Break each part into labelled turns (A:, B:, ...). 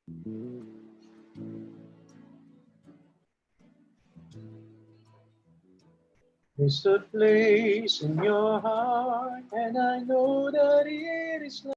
A: There's a place in your heart, and I know that it is love.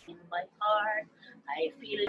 B: In my heart, I feel.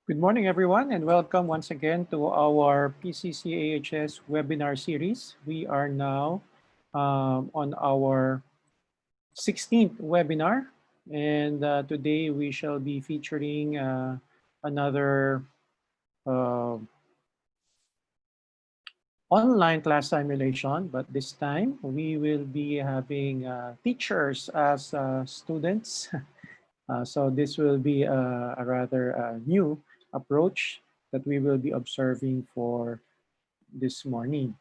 A: Good morning, everyone, and welcome once again to our PCCAHS webinar series. We are now on our 16th webinar, and today we shall be featuring another uh, online class simulation, but this time we will be having teachers as students. So this will be a rather new approach that we will be observing for this morning.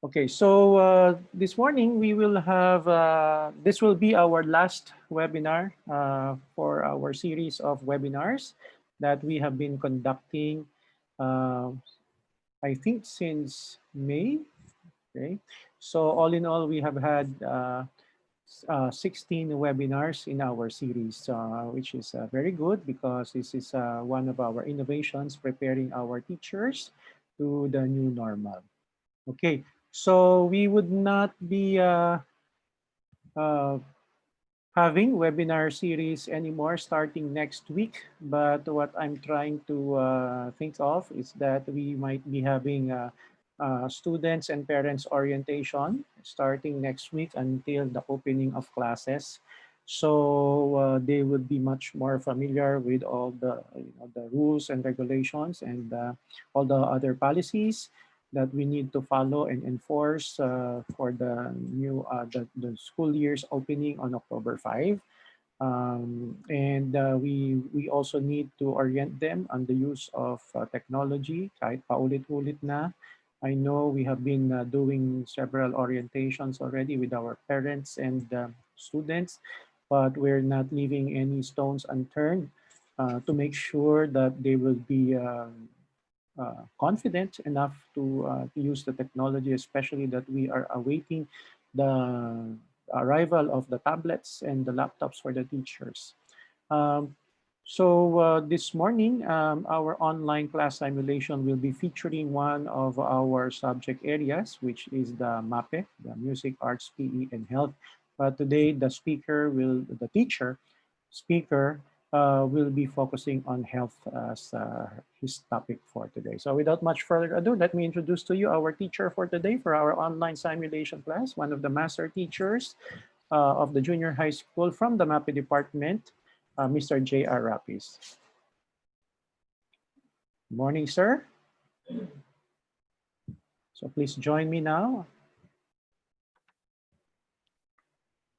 A: Okay, so this morning we will have, this will be our last webinar for our series of webinars that we have been conducting, uh, I think since May. Okay, so all in all, we have had 16 webinars in our series, which is very good because this is one of our innovations preparing our teachers to the new normal. Okay, so we would not be uh, having webinar series anymore starting next week, but what I'm trying to think of is that we might be having students and parents orientation starting next week until the opening of classes. So they would be much more familiar with all the rules and regulations and all the other policies that we need to follow and enforce for the new the school year's opening on October 5. And we also need to orient them on the use of technology kahit paulit-ulit na. I know we have been doing several orientations already with our parents and students, but we're not leaving any stones unturned to make sure that they will be confident enough to use the technology, especially that we are awaiting the arrival of the tablets and the laptops for the teachers. Um, so this morning, our online class simulation will be featuring one of our subject areas, which is the MAPE, the Music, Arts, PE, and Health. But today, the teacher speaker will be focusing on health as his topic for today. So without much further ado, let me introduce to you our teacher for today for our online simulation class, one of the master teachers of the junior high school from the MAPE department, Mr. J.R. Rapis. Good morning, sir. So please join me now.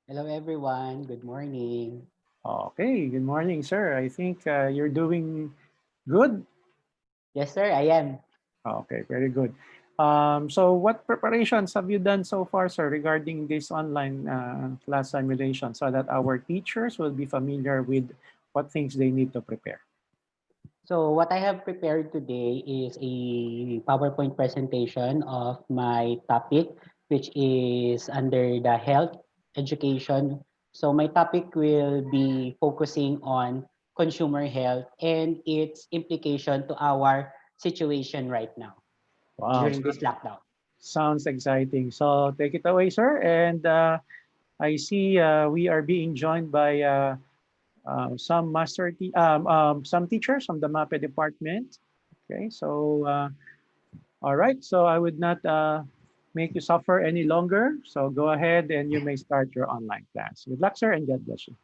C: Hello, everyone. Good morning.
A: Okay, good morning, sir. I think you're doing good.
C: Yes, sir, I am.
A: Okay, very good. So what preparations have you done so far, sir, regarding this online class simulation so that our teachers will be familiar with what things they need to prepare?
C: So, what I have prepared today is a PowerPoint presentation of my topic, which is under the health education. So, my topic will be focusing on consumer health and its implication to our situation right now
A: Wow,
C: during this lockdown.
A: sounds exciting. So take it away, sir. And I see we are being joined by some teachers from the MAPE department. Okay, so all right. So I would not make you suffer any longer. So go ahead and you may start your online class. Good luck, sir, and God bless you.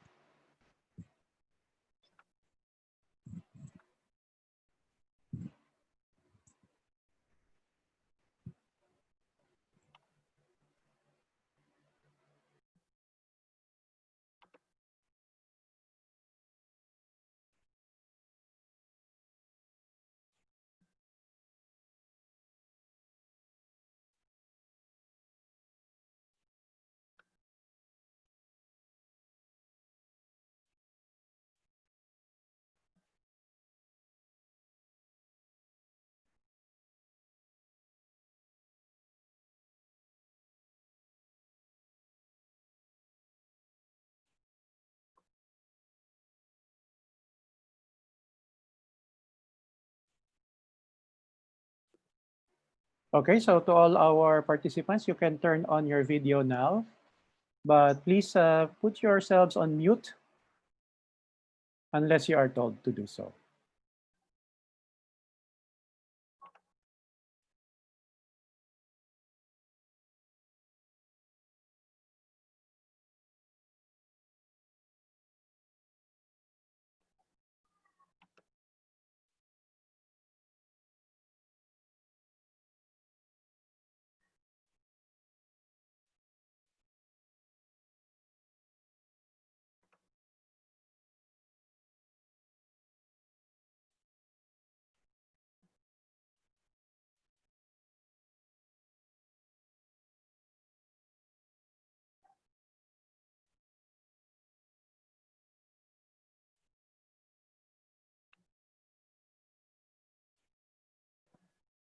A: Okay, so to all our participants, you can turn on your video now, but please put yourselves on mute unless you are told to do so.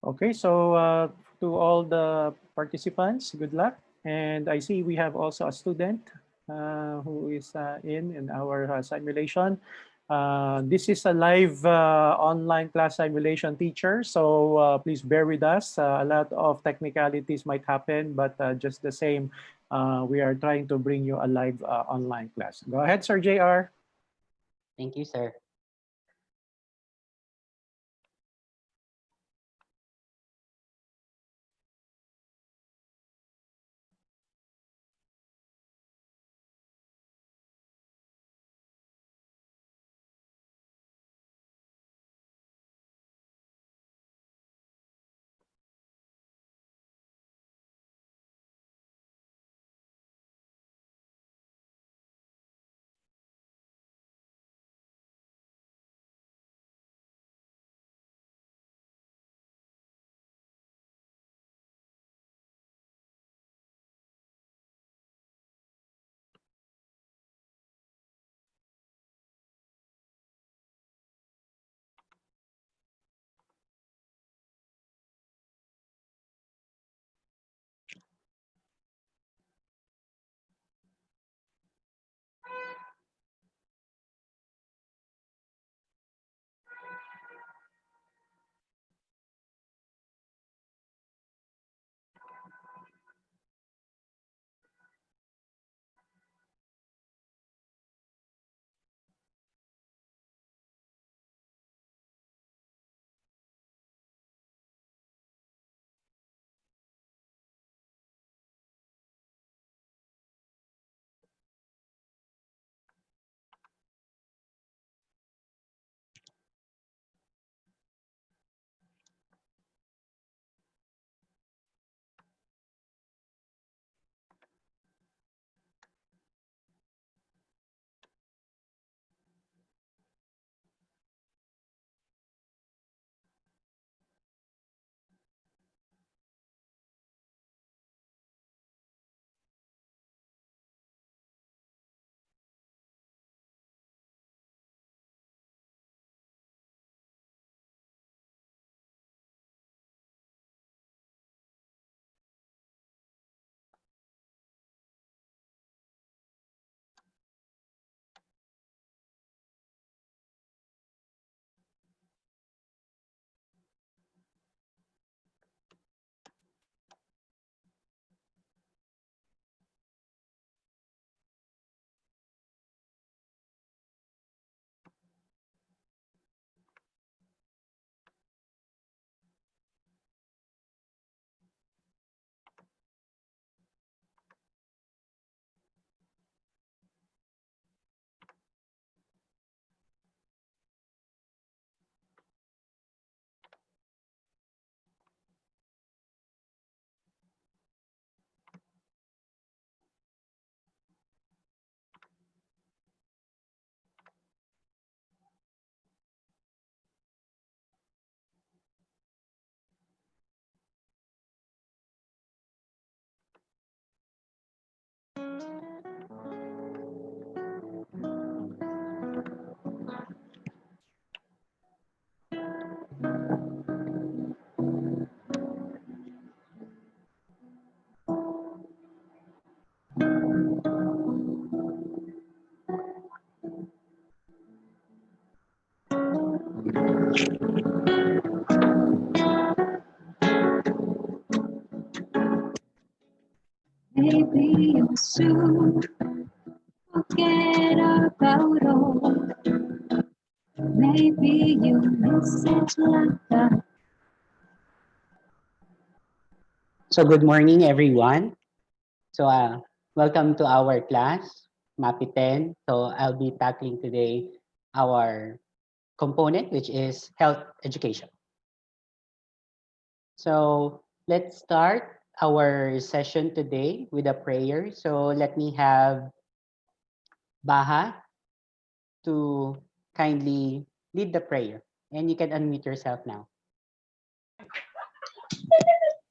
A: Okay, so to all the participants, good luck. And I see we have also a student who is in our simulation. This is a live online class simulation teacher, so please bear with us. A lot of technicalities might happen, but just the same, we are trying to bring you a live online class. Go ahead, Sir JR.
C: Thank you, sir.
D: Maybe you'll soon forget about all
C: Maybe you miss it like that. So good morning, everyone. So welcome to our class, MAPI 10. So I'll be tackling today our component, which is health education. So let's start our session today with a prayer. So let me have Baha to kindly lead the prayer. And you can unmute yourself now.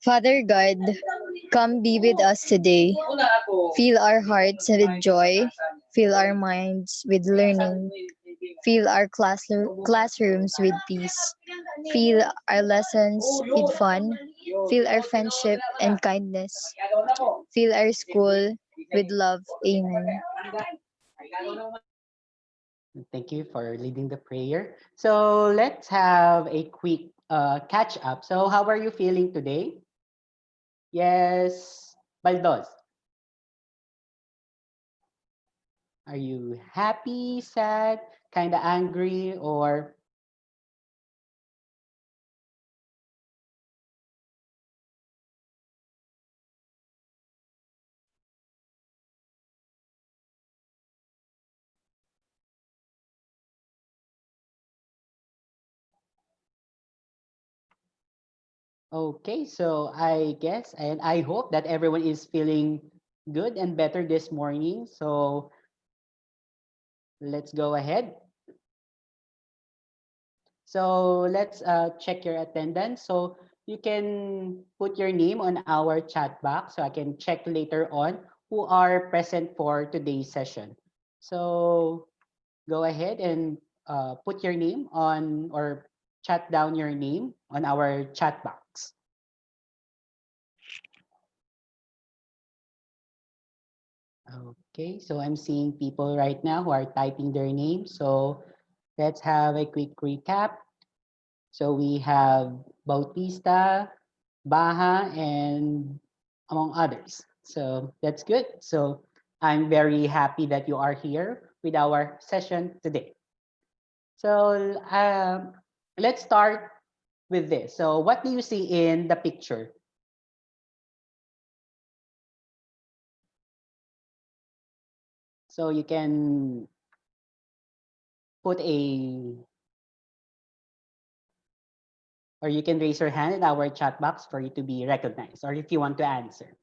D: Father God, come be with us today. Fill our hearts with joy. Fill our minds with learning. Fill our classrooms with peace. Fill our lessons with fun. Fill our friendship and kindness. Fill our school with love. Amen.
C: Thank you for leading the prayer. So let's have a quick catch up. So how are you feeling today? Yes, Baldos. Are you happy, sad, kind of angry, or okay? So I guess and I hope that everyone is feeling good and better this morning. So let's go ahead. So let's check your attendance. So you can put your name on our chat box so I can check later on who are present for today's session. So go ahead and put your name on or chat down your name on our chat box. Okay, so I'm seeing people right now who are typing their names. So let's have a quick recap. So we have Bautista, Baha, and among others. So that's good. So I'm very happy that you are here with our session today. So let's start with this. So what do you see in the picture? So you can put a or you can raise your hand in our chat box for you to be recognized or if you want to answer.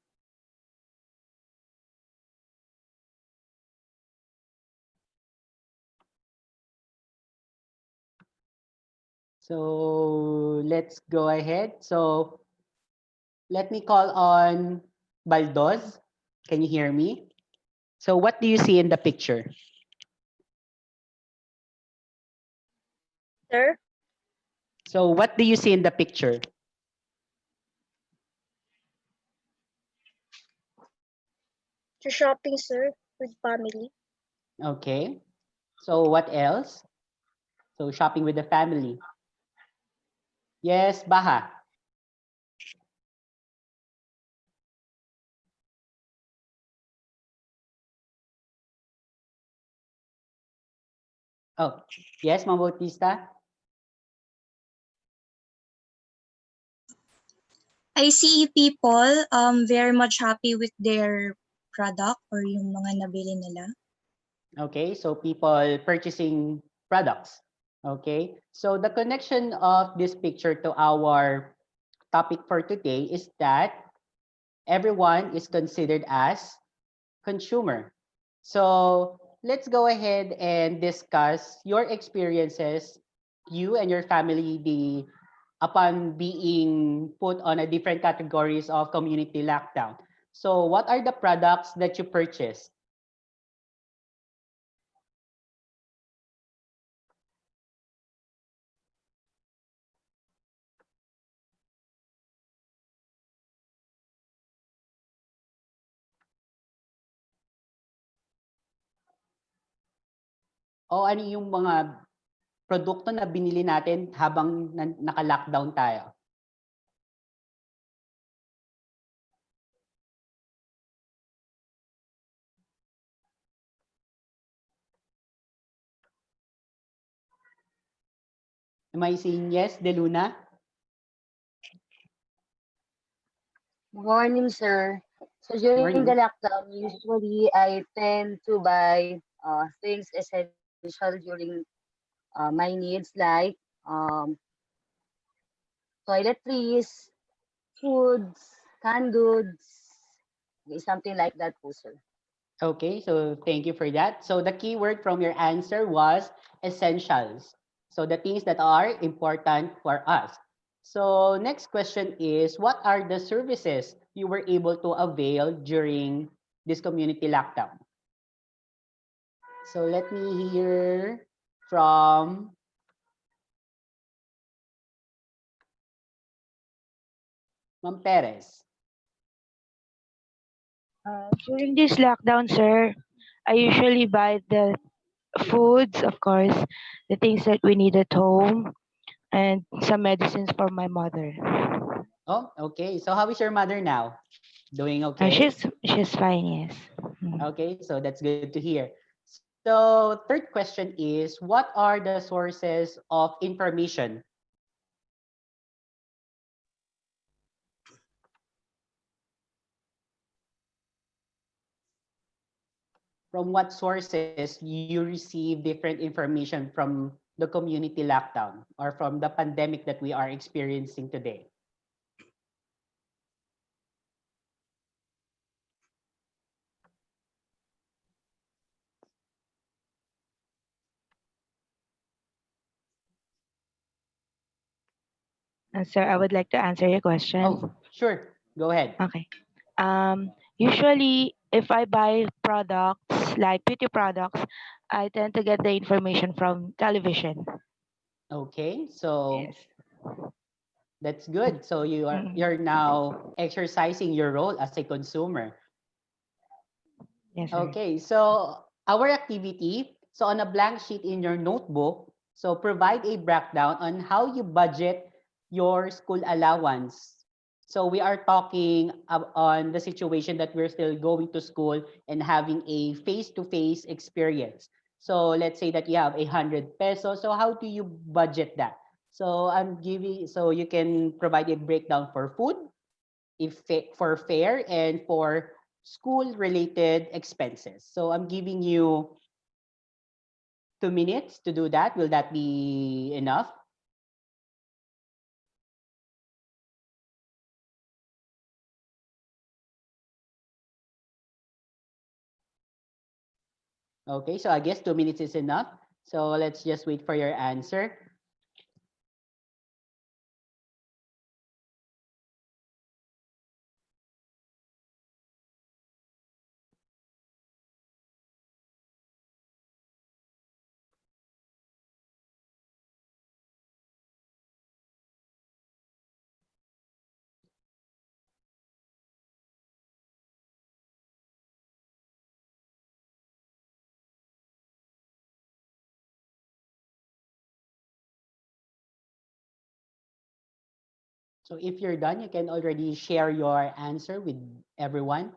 C: So let's go ahead. So let me call on Baldos. Can you hear me? So what do you see in the picture?
D: Sir,
C: So what do you see in the picture?
D: to shopping, sir, with family.
C: Okay. So what else? So shopping with the family. Yes, Baha. Oh, yes, Ma'am Bautista.
E: I see people very much happy with their product or yung mga nabili nila.
C: Okay, so people purchasing products. Okay, so the connection of this picture to our topic for today is that everyone is considered as consumer. So let's go ahead and discuss your experiences, you and your family, upon being put on a different categories of community lockdown. So what are the products that you purchased? O ano yung mga produkto na binili natin habang naka-lockdown tayo? Am I saying yes, De Luna?
B: Morning, sir. So during the
C: Morning.
B: lockdown, usually I tend to buy things essential during my needs like um, toiletries, foods, canned goods, something like that po, sir.
C: Okay, so thank you for that. So the key word from your answer was essentials. So the things that are important for us. So next question is, what are the services you were able to avail during this community lockdown? So let me hear from Ma'am Perez.
F: During this lockdown, sir, I usually buy the foods, of course, the things that we need at home, and some medicines for my mother.
C: Oh, okay. So how is your mother now? Doing okay?
F: She's fine, yes. Mm.
C: Okay, so that's good to hear. So third question is, what are the sources of information? From what sources you receive different information from the community lockdown or from the pandemic that we are experiencing today?
F: Sir, I would like to answer your question.
C: Oh, sure. Go ahead.
F: Okay. Usually, if I buy products like beauty products, I tend to get the information from television.
C: Okay, so
F: Yes.
C: that's good. So
F: Mm.
C: you're now exercising your role as a consumer.
F: Yes, sir.
C: Okay, so our activity, so on a blank sheet in your notebook, so provide a breakdown on how you budget your school allowance. So we are talking on the situation that we're still going to school and having a face-to-face experience. So let's say that you have 100 pesos. So how do you budget that? So I'm giving, so you can provide a breakdown for food, if for fare and for school related expenses. So I'm giving you 2 minutes to do that. Will that be enough? Okay, so I guess 2 minutes is enough. So let's just wait for your answer. So if you're done, you can already share your answer with everyone.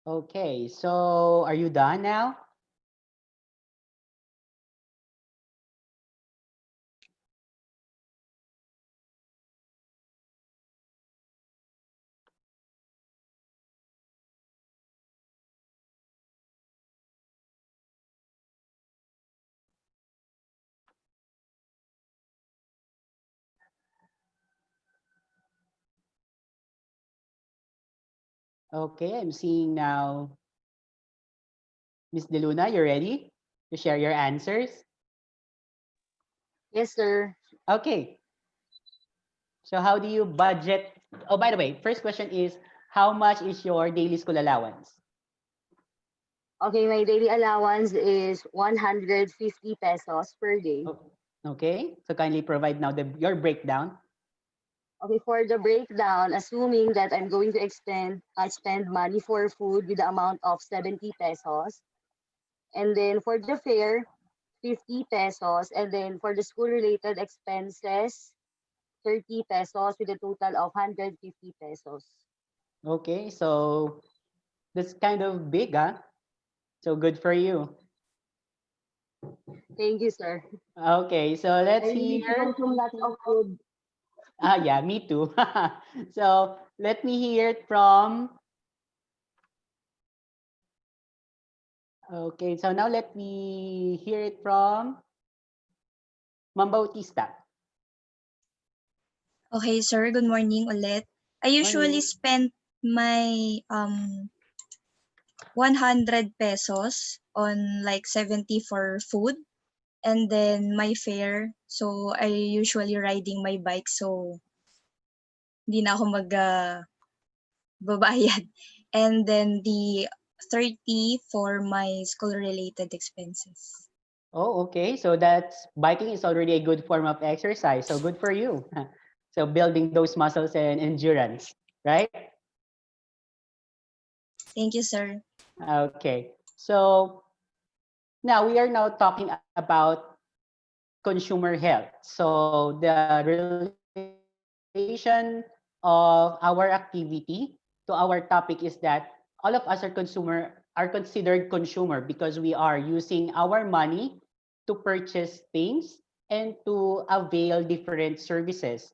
C: Okay, so are you done now? Okay, I'm seeing now Miss Deluna, you ready to share your answers?
B: Yes, sir.
C: Okay, so how do you budget? Oh, by the way, first question is, how much is your daily school allowance?
B: Okay, my daily allowance is 150 pesos per day.
C: Oh, okay, so kindly provide now your breakdown.
B: Okay, for the breakdown, assuming that I'm going to spend money for food with the amount of 70 pesos, And then for the fare, 50 pesos. And then for the school-related expenses, 30 pesos with a total of 150 pesos.
C: Okay, so that's kind of big, huh? So good for you.
B: Thank you, sir.
C: Okay, so
B: I
C: let's
B: really
C: hear.
B: consume lots of food.
C: Yeah, me too. So let me hear it from. Okay, so now let me hear it from Ma'am Bautista.
E: Okay, sir. Good morning ulit. I usually
C: Morning.
E: spend my 100 pesos on like 70 for food and then my fare. So I usually riding my bike so hindi na ako babayad. And then the 30 for my school related expenses.
C: Oh, okay. So that's biking is already a good form of exercise. So good for you. So building those muscles and endurance, right?
E: Thank you, sir.
C: Okay. So now we are now talking about consumer health. So the relation of our activity to our topic is that all of us are considered consumer because we are using our money to purchase things and to avail different services.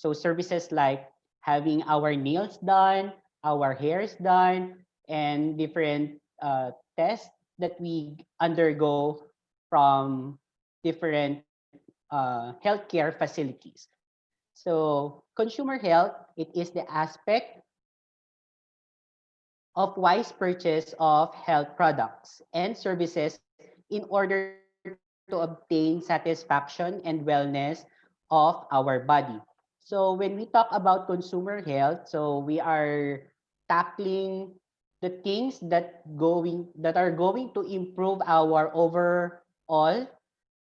C: So services like having our nails done, our hairs done, and different tests that we undergo from different healthcare facilities. So consumer health, it is the aspect of wise purchase of health products and services in order to obtain satisfaction and wellness of our body. So when we talk about consumer health, so we are tackling the things that are going to improve our overall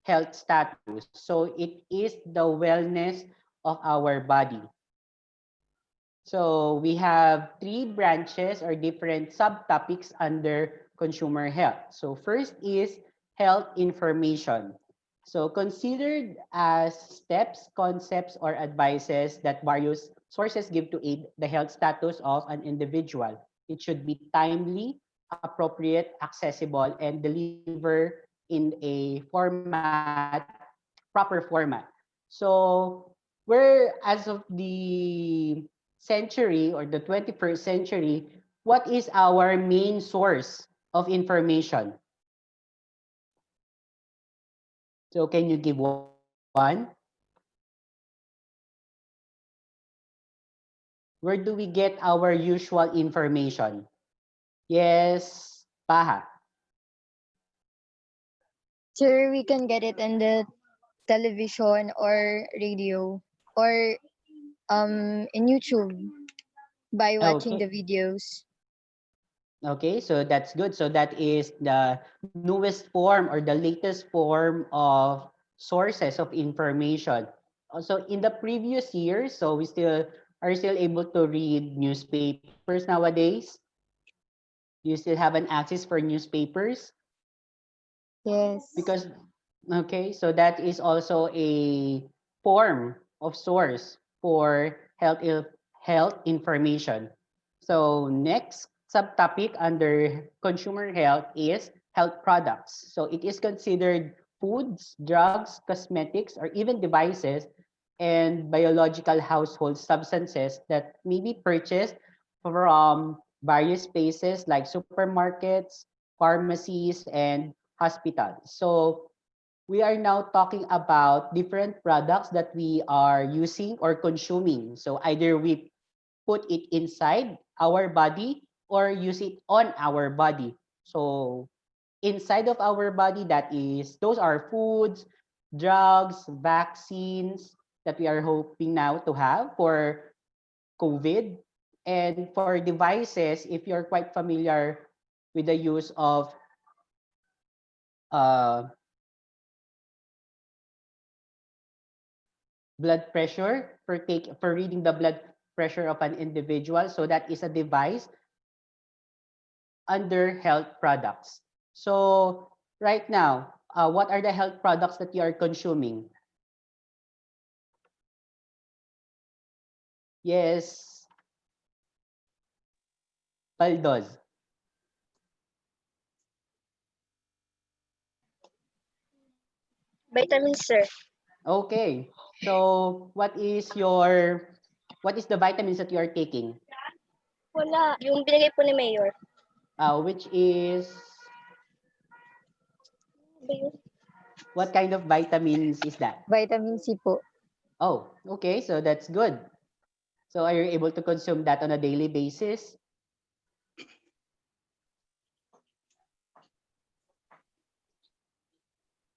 C: health status. So it is the wellness of our body. So we have three branches or different subtopics under consumer health. So first is health information. So considered as steps, concepts, or advices that various sources give to aid the health status of an individual. It should be timely, appropriate, accessible, and deliver in a proper format. So where as of the century or the 21st century, what is our main source of information? So can you give one? Where do we get our usual information? Yes, Paha.
D: Sir, we can get it in the television or radio or in YouTube by watching the
C: Okay.
D: videos.
C: Okay, so that's good. So that is the newest form or the latest form of sources of information. Also, in the previous years, so we still are still able to read newspapers nowadays. Do you still have an access for newspapers?
D: Yes.
C: Because okay, so that is also a form of source for health information. So next subtopic under consumer health is health products. So it is considered foods, drugs, cosmetics, or even devices and biological household substances that may be purchased from various spaces like supermarkets, pharmacies, and hospitals. So we are now talking about different products that we are using or consuming. So either we put it inside our body or use it on our body. So inside of our body, that is, those are foods, drugs, vaccines that we are hoping now to have for COVID. And for devices, if you're quite familiar with the use of uh, blood pressure for reading the blood pressure of an individual. So that is a device under health products. So right now, what are the health products that you are consuming? Yes, Paldos.
G: Vitamins, sir.
C: Okay. So what is the vitamins that you are taking?
G: Wala. Yung binigay po ni Mayor.
C: Which is
G: Ba yun?
C: what kind of vitamins is that?
D: Vitamin C po.
C: Oh, okay. So that's good. So are you able to consume that on a daily basis?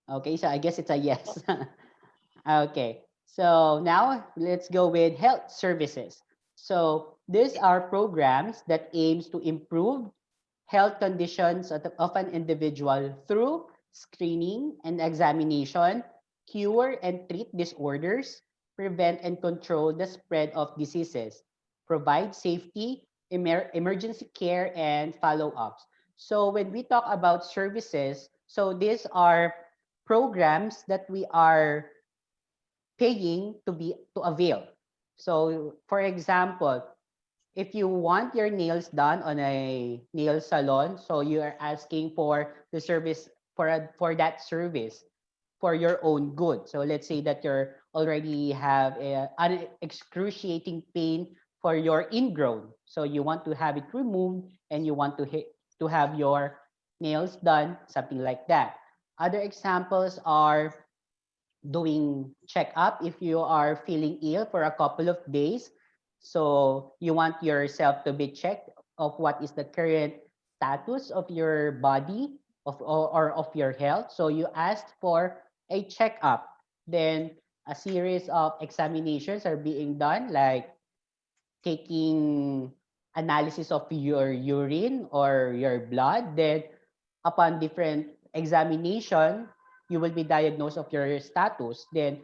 C: Okay, so I guess it's a yes. Okay. So now let's go with health services. So these are programs that aims to improve health conditions of an individual through screening and examination, cure and treat disorders, prevent and control the spread of diseases, provide safety, emergency care, and follow-ups. So when we talk about services, so these are programs that we are paying to avail. So for example, if you want your nails done on a nail salon, so you are asking for the service for that service for your own good. So let's say that you're already have an excruciating pain for your ingrown. So you want to have it removed and you want to have your nails done, something like that. Other examples are doing checkup if you are feeling ill for a couple of days. So you want yourself to be checked of what is the current status of your body or of your health. So you asked for a checkup. Then a series of examinations are being done, like taking analysis of your urine or your blood. Then upon different examination, you will be diagnosed of your status. Then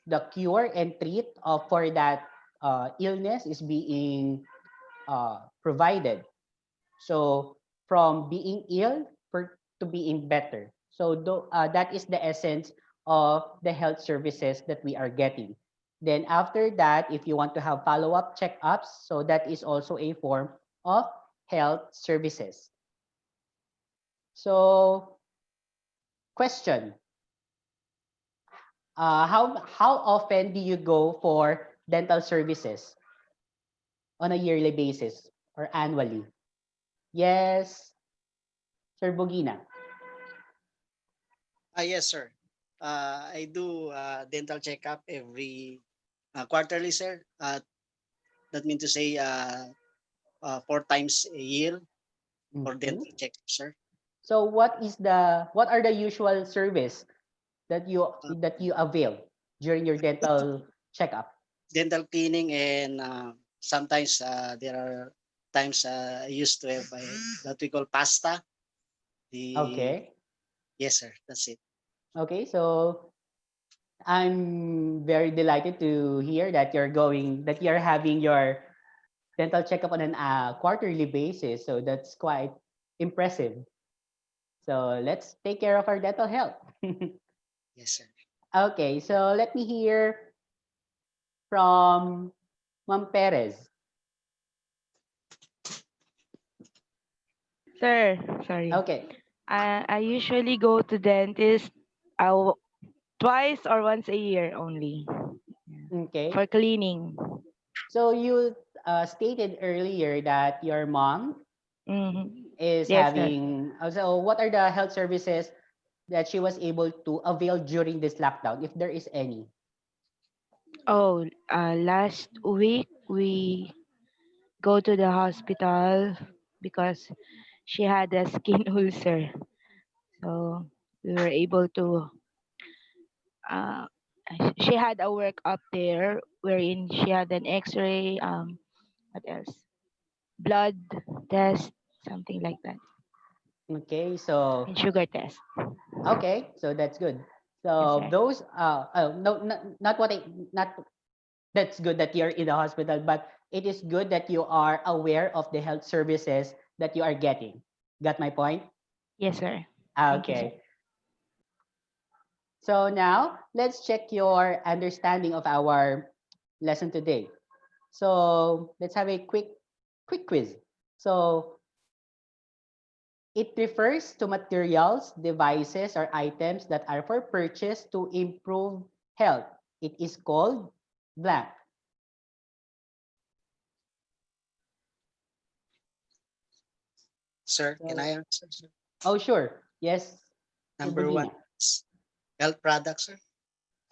C: the cure and treat for that illness is being provided. So from being ill to being better. So that is the essence of the health services that we are getting. Then after that, if you want to have follow-up checkups, so that is also a form of health services. So question, how often do you go for dental services on a yearly basis or annually? Yes, Sir Bugina.
H: Yes, sir. I do dental checkup every quarterly, sir. That means to say 4 times a year for
C: Mhm.
H: dental checkup, sir.
C: So what are the usual service
H: Uh,
C: that you avail during your dental checkup?
H: Dental cleaning and sometimes there are times I used to have that we call pasta. The
C: Okay.
H: Yes, sir. That's it.
C: Okay, so I'm very delighted to hear that you're having your dental checkup on an quarterly basis. So that's quite impressive. So let's take care of our dental health.
H: Yes, sir.
C: Okay, so let me hear from Ma'am Perez.
F: Sir, sorry.
C: Okay,
F: I usually go to dentist uh, twice or once a year only
C: okay.
F: for cleaning.
C: So you stated earlier that your mom
F: Mm-hmm.
C: is
F: Yes, sir.
C: having. So what are the health services that she was able to avail during this lockdown, if there is any?
F: Oh, last week we go to the hospital because she had a skin ulcer. So we were able to. Uh, she had a work up there wherein she had an X-ray. What else? Blood test, something like that,
C: Okay, so
F: and sugar test.
C: okay, so that's good.
F: Yes,
C: So
F: sir.
C: those no, not what I not that's good that you're in the hospital, but it is good that you are aware of the health services that you are getting. Got my point?
F: Yes, sir. Thank you, sir.
C: Okay. So now let's check your understanding of our lesson today. So let's have a quick quiz. So it refers to materials, devices, or items that are for purchase to improve health. It is called blank.
H: Sir, can I
C: So,
H: answer, sir?
C: oh, sure. Yes,
H: Number one
C: Ubudina.
H: is health products, sir.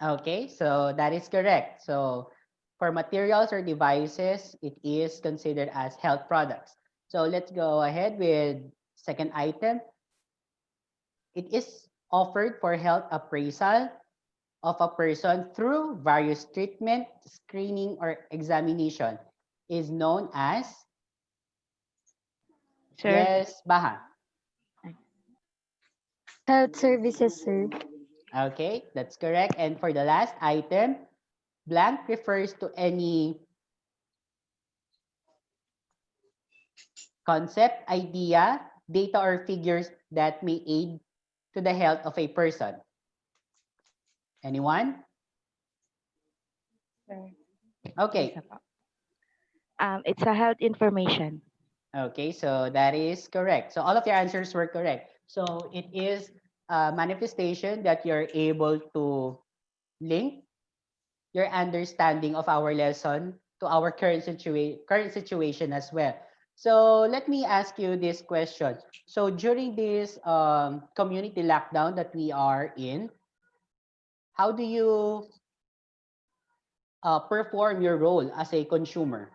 C: Okay, so that is correct. So for materials or devices, it is considered as health products. So let's go ahead with second item. It is offered for health appraisal of a person through various treatment, screening, or examination. Is known as,
F: Sir,
C: yes, Baha.
D: Health services, sir.
C: Okay, that's correct. And for the last item, blank refers to any concept, idea, data, or figures that may aid to the health of a person. Anyone?
F: sir.
C: Okay.
F: Isa pa. It's a health information.
C: Okay, so that is correct. So all of your answers were correct. So it is a manifestation that you're able to link your understanding of our lesson to our current situation as well. So let me ask you this question. So during this community lockdown that we are in, how do you perform your role as a consumer?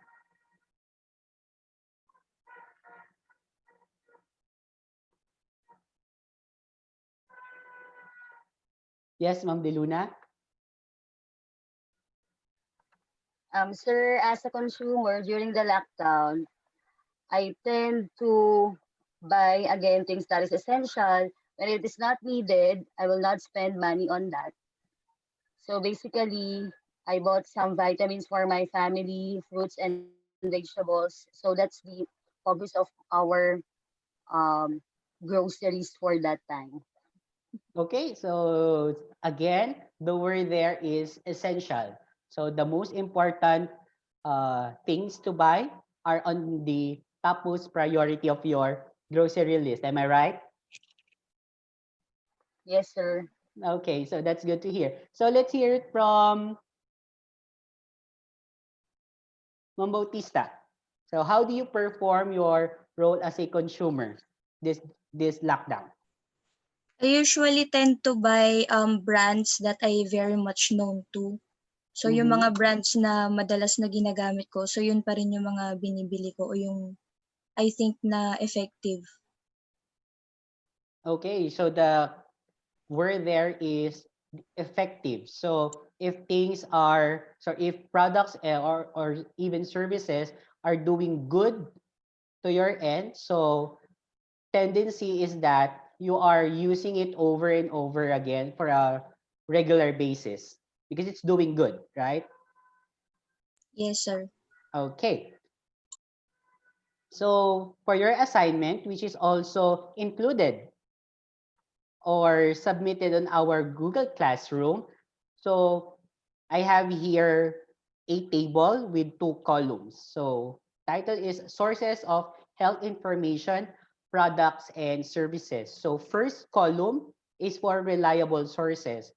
C: Yes, Ma'am Deluna?
B: Sir, as a consumer during the lockdown, I tend to buy again things that is essential. When it is not needed, I will not spend money on that. So basically, I bought some vitamins for my family, fruits and vegetables. So that's the focus of our um, groceries for that time.
C: Okay, so again, the word there is essential. So the most important things to buy are on the topmost priority of your grocery list. Am I right?
B: Yes, sir.
C: Okay, so that's good to hear. So let's hear it from Ma'am Bautista. So how do you perform your role as a consumer this lockdown?
E: I usually tend to buy brands that I very much known to. So yung
C: Mm-hmm.
E: mga brands na madalas na ginagamit ko, so yun pa rin yung mga binibili ko o yung I think na effective.
C: Okay, so the word there is effective. So if products or even services are doing good to your end, so tendency is that you are using it over and over again for a regular basis because it's doing good, right?
E: Yes, sir.
C: Okay. So for your assignment, which is also included or submitted on our Google Classroom. So I have here a table with two columns. So title is Sources of Health Information, Products and Services. So first column is for reliable sources.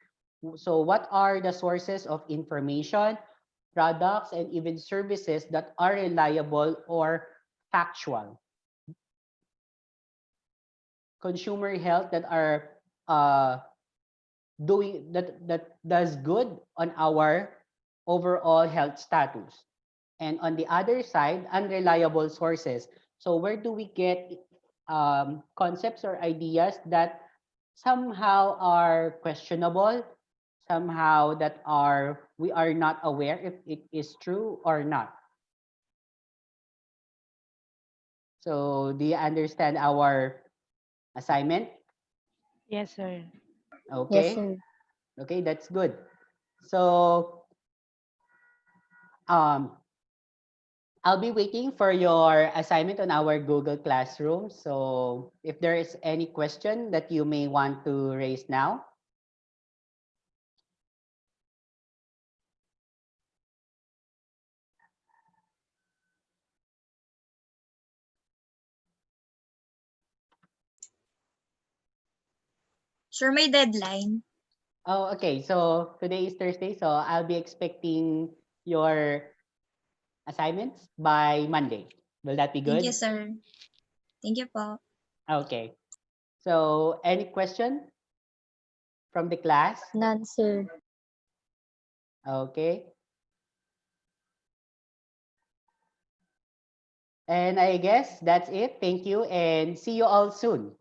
C: So what are the sources of information, products, and even services that are reliable or factual? Consumer health that are uh, that does good on our overall health status. And on the other side, unreliable sources. So where do we get concepts or ideas that somehow are questionable, somehow that are we are not aware if it is true or not? So do you understand our assignment?
F: Yes, sir.
D: Yes,
C: Okay.
D: sir.
C: Okay, that's good. So um I'll be waiting for your assignment on our Google Classroom. So if there is any question that you may want to raise now.
E: Sure, may deadline.
C: Oh, okay. So today is Thursday, so I'll be expecting your assignments by Monday. Will that be
E: Thank you,
C: good?
E: sir. Thank you po.
C: Okay. So any question from the class?
D: None, sir.
C: Okay. And I guess that's it. Thank you and see you all soon.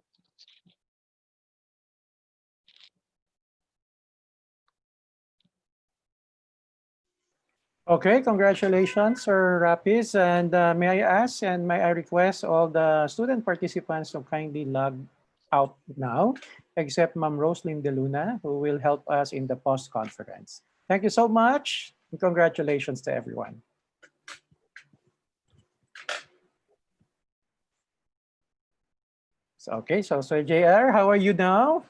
A: Okay, congratulations, Sir Rapis. And may I ask and may I request all the student participants to kindly log out now, except Ma'am Roslyn De Luna, who will help us in the post-conference. Thank you so much, and congratulations to everyone. So, okay, so Sir JR, how are you now?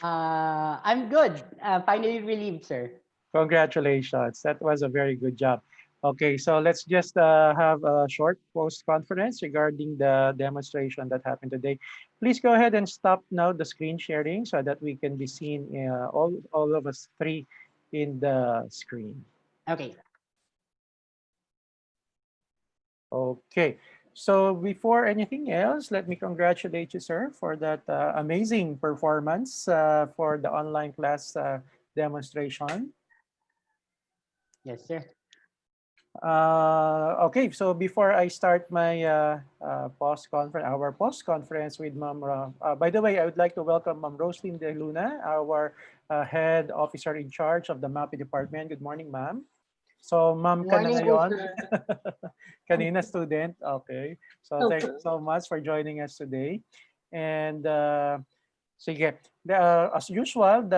C: I'm good. Finally relieved, sir.
A: Congratulations. That was a very good job. Okay, so let's just have a short post-conference regarding the demonstration that happened today. Please go ahead and stop now the screen sharing so that we can be seen, all of us three in the screen.
C: Okay.
A: Okay, so before anything else, let me congratulate you, sir, for that amazing performance for the online class demonstration.
C: Yes, sir.
A: Okay, so before I start my post conference, our post conference with by the way, I would like to welcome Ma'am Roslyn De Luna, our head officer in charge of the MAPI department. Good morning, ma'am. So, ma'am ka na
B: Morning po,
A: ngayon.
B: sir.
A: Kanina student. Okay. So, thank you so much for joining us today. And sige. As usual,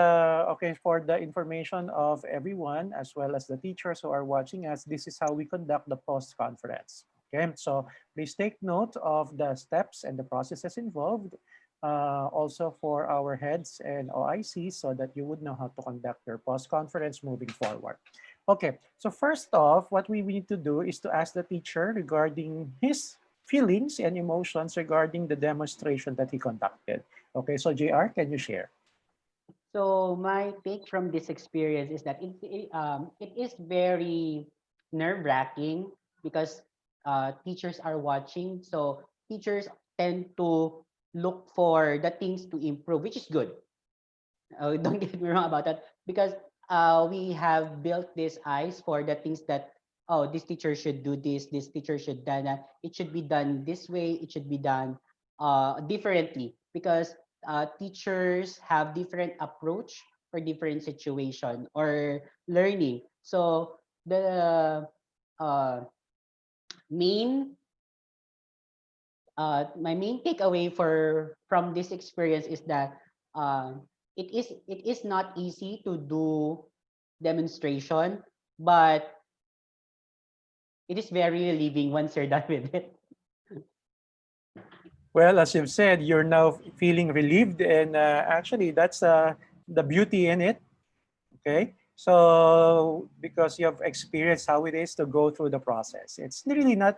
A: okay, for the information of everyone as well as the teachers who are watching us, this is how we conduct the post conference. Okay, so please take note of the steps and the processes involved. Also for our heads and OICs so that you would know how to conduct your post conference moving forward. Okay, so first off, what we need to do is to ask the teacher regarding his feelings and emotions regarding the demonstration that he conducted. Okay, so JR, can you share?
C: So my take from this experience is that it is very nerve-wracking because teachers are watching. So teachers tend to look for the things to improve, which is good. Don't get me wrong about that because we have built these eyes for the things that this teacher should do this teacher should done that. It should be done this way. It should be done differently because teachers have different approach for different situation or learning. So the uh, main my main takeaway for from this experience is that uh, it is not easy to do demonstration, but it is very relieving once you're done with it.
A: Well, as you've said, you're now feeling relieved, and actually, that's the beauty in it. Okay, so because you have experienced how it is to go through the process, it's really not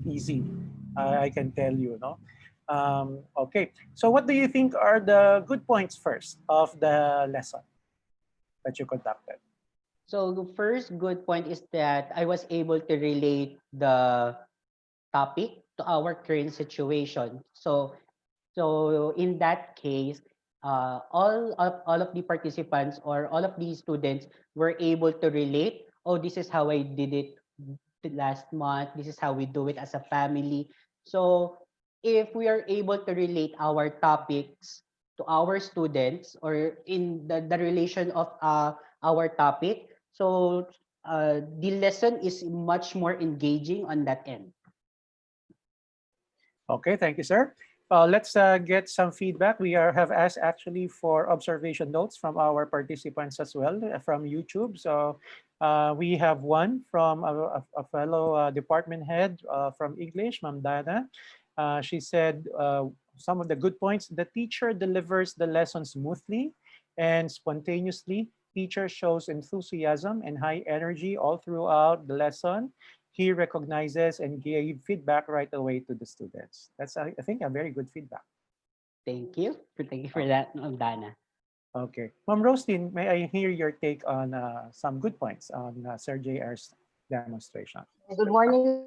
A: easy. I can tell you, no. Okay, so what do you think are the good points first of the lesson that you conducted?
C: So the first good point is that I was able to relate the topic to our current situation. So in that case, all of the participants or all of these students were able to relate. Oh, this is how I did it last month. This is how we do it as a family. So if we are able to relate our topics to our students or in the relation of our topic, so the lesson is much more engaging on that end.
A: Okay, thank you, sir. Let's get some feedback. We have asked actually for observation notes from our participants as well from YouTube. So we have one from a fellow department head from English, Ma'am Dana. She said some of the good points. The teacher delivers the lesson smoothly and spontaneously. Teacher shows enthusiasm and high energy all throughout the lesson. He recognizes and gave feedback right away to the students. That's, I think, a very good feedback.
C: Thank you. Thank you for
A: Oh,
C: that, Ma'am Dana.
A: okay. Ma'am Roslyn, may I hear your take on some good points on Sir JR's demonstration?
B: Good morning,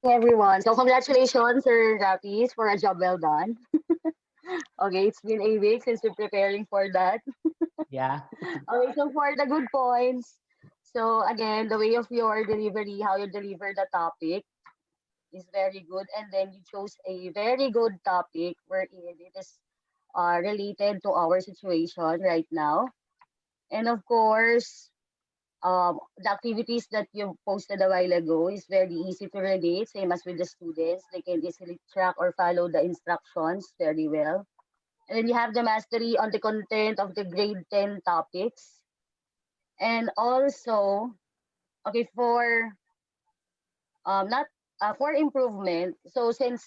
B: everyone. So congratulations, Sir Rapis, for a job well done. Okay, it's been a week since we're preparing for that.
C: Yeah.
B: Okay, so for the good points, so again, the way of your delivery, how you deliver the topic is very good. And then you chose a very good topic wherein it is related to our situation right now. And of course, the activities that you posted a while ago is very easy to relate, same as with the students. They can easily track or follow the instructions very well. And then you have the mastery on the content of the grade 10 topics. And also, okay, for not for improvement. So since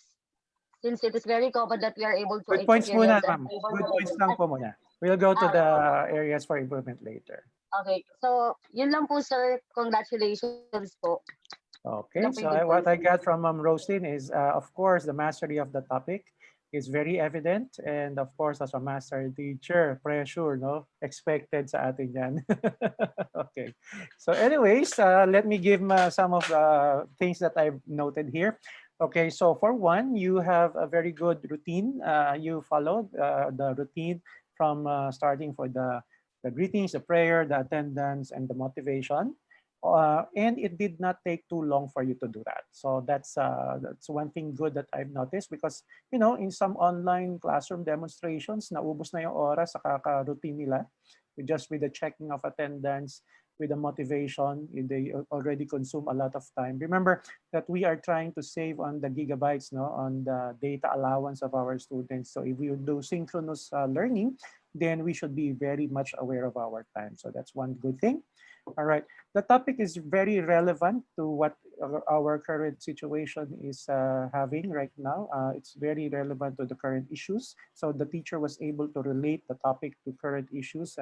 B: it is very common that we are able to
A: Good points muna,
B: experience and
A: ma'am.
B: favor
A: Good
B: the
A: points
B: level.
A: lang po muna. We'll go to
B: Ah,
A: the areas for improvement later.
B: okay. So, yun lang po, sir. Congratulations po. Yun lang po
A: Okay,
B: yung
A: so
B: good points
A: what I
B: ko.
A: got from Roslyn is, of course, the mastery of the topic is very evident. And of course, as a master teacher, pressure, no? Expected sa atin yan. Okay. So anyways, let me give some of the things that I've noted here. Okay, so for one, you have a very good routine. You followed the routine from starting for the greetings, the prayer, the attendance, and the motivation. And it did not take too long for you to do that. So that's one thing good that I've noticed because in some online classroom demonstrations, naubos na yung oras sa kaka-routine nila just with the checking of attendance, with the motivation, they already consume a lot of time. Remember that we are trying to save on the gigabytes, no, on the data allowance of our students. So if we do synchronous learning, then we should be very much aware of our time. So that's one good thing. All right. The topic is very relevant to what our current situation is having right now. It's very relevant to the current issues. So the teacher was able to relate the topic to current issues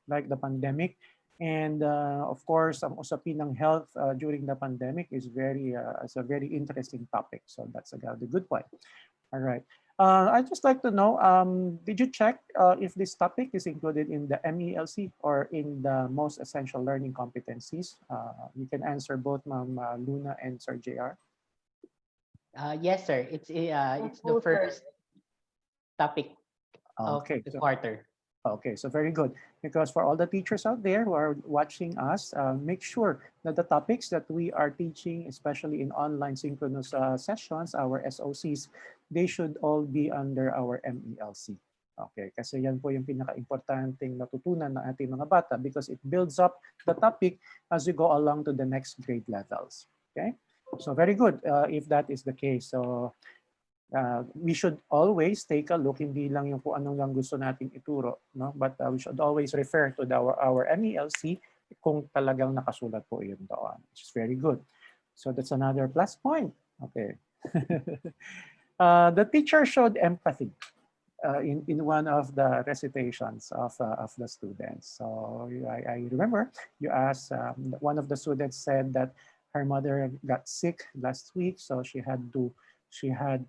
A: like the pandemic. And of course, ang usapin ng health during the pandemic is a very interesting topic. So that's a good point. All right. I'd just like to know, did you check if this topic is included in the MELC or in the most essential learning competencies? You can answer both Ma'am Luna and Sir JR.
C: Yes, sir.
B: Yes
C: It's the
B: po, sir.
C: first topic of
A: Okay,
C: the
A: so
C: quarter.
A: okay, so very good. Because for all the teachers out there who are watching us, make sure that the topics that we are teaching, especially in online synchronous sessions, our SOCs, they should all be under our MELC. Okay, kasi yan po yung pinaka-importanting natutunan ng ating mga bata because it builds up the topic as you go along to the next grade levels. Okay, so very good if that is the case. So we should always take a look, hindi lang yung kung anong lang gusto nating ituro, no? But we should always refer to our MELC kung talagang nakasulat po yun doon, which is very good. So that's another plus point. Okay. The teacher showed empathy in one of the recitations of the students. So I remember you asked, one of the students said that her mother got sick last week, so she had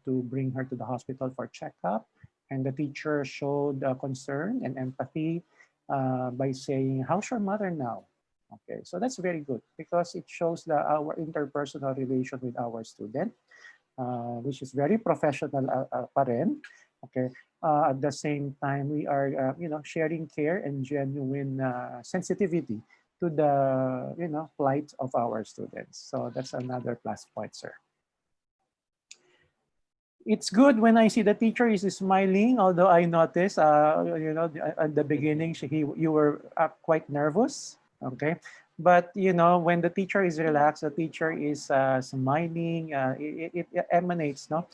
A: to bring her to the hospital for checkup. And the teacher showed concern and empathy by saying, "How's your mother now?" Okay, so that's very good because it shows our interpersonal relation with our student, which is very professional pa rin. Okay. At the same time, we are, sharing care and genuine sensitivity to the, plight of our students. So that's another plus point, sir. It's good when I see the teacher is smiling, although I noticed, at the beginning, you were quite nervous. Okay. But, when the teacher is relaxed, the teacher is smiling, it emanates, no,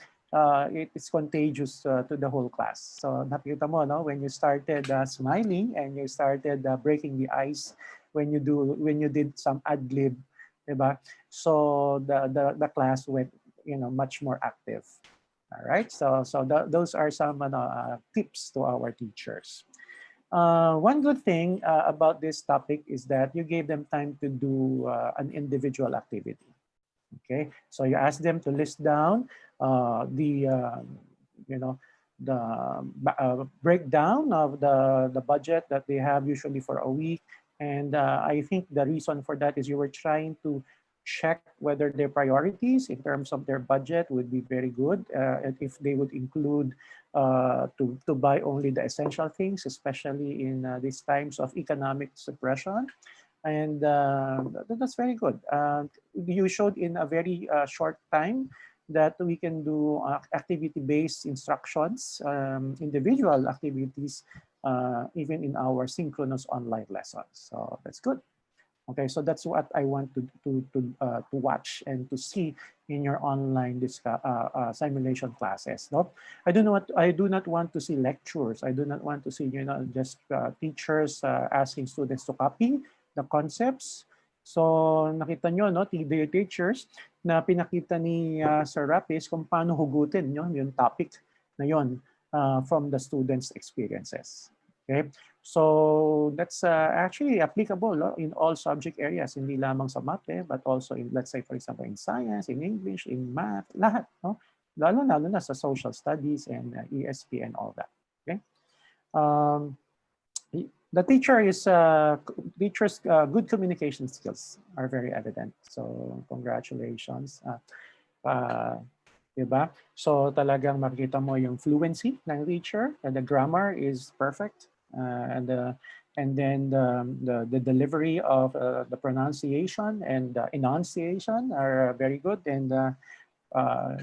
A: it is contagious to the whole class. So nakita mo, no, when you started smiling and you started breaking the ice when you did some ad lib, diba? So the class went, much more active. All right. So those are some tips to our teachers. One good thing about this topic is that you gave them time to do an individual activity. Okay, so you ask them to list down the you know the breakdown of the budget that they have usually for a week, and I think the reason for that is you were trying to check whether their priorities in terms of their budget would be very good, and if they would include to buy only the essential things, especially in these times of economic suppression, and that's very good. You showed in a very short time that we can do activity-based instructions, individual activities, even in our synchronous online lessons. So that's good. Okay, so that's what I want to watch and to see in your online simulation classes. No, I do not want to see lectures. I do not want to see just teachers asking students to copy the concepts. So nakita nyo, no, the teachers na pinakita ni Sir Rapis kung paano hugutin yung topic na yon from the students' experiences. Okay. So that's actually applicable in all subject areas, hindi lamang sa math, but also in, let's say, for example, in science, in English, in math, lahat, no? Lalo na sa social studies and ESP and all that. Okay. Um, the teacher's good communication skills are very evident. So congratulations. Diba? So talagang makita mo yung fluency ng teacher, and the grammar is perfect, and then the delivery of the pronunciation and the enunciation are very good, and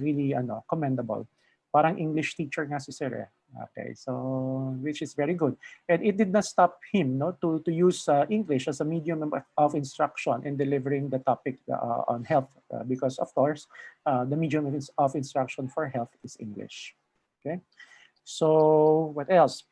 A: really commendable. Parang English teacher nga si Sir eh. Okay, so which is very good. And it did not stop him to use English as a medium of instruction in delivering the topic on health, because of course, the medium of instruction for health is English. Okay, so what else?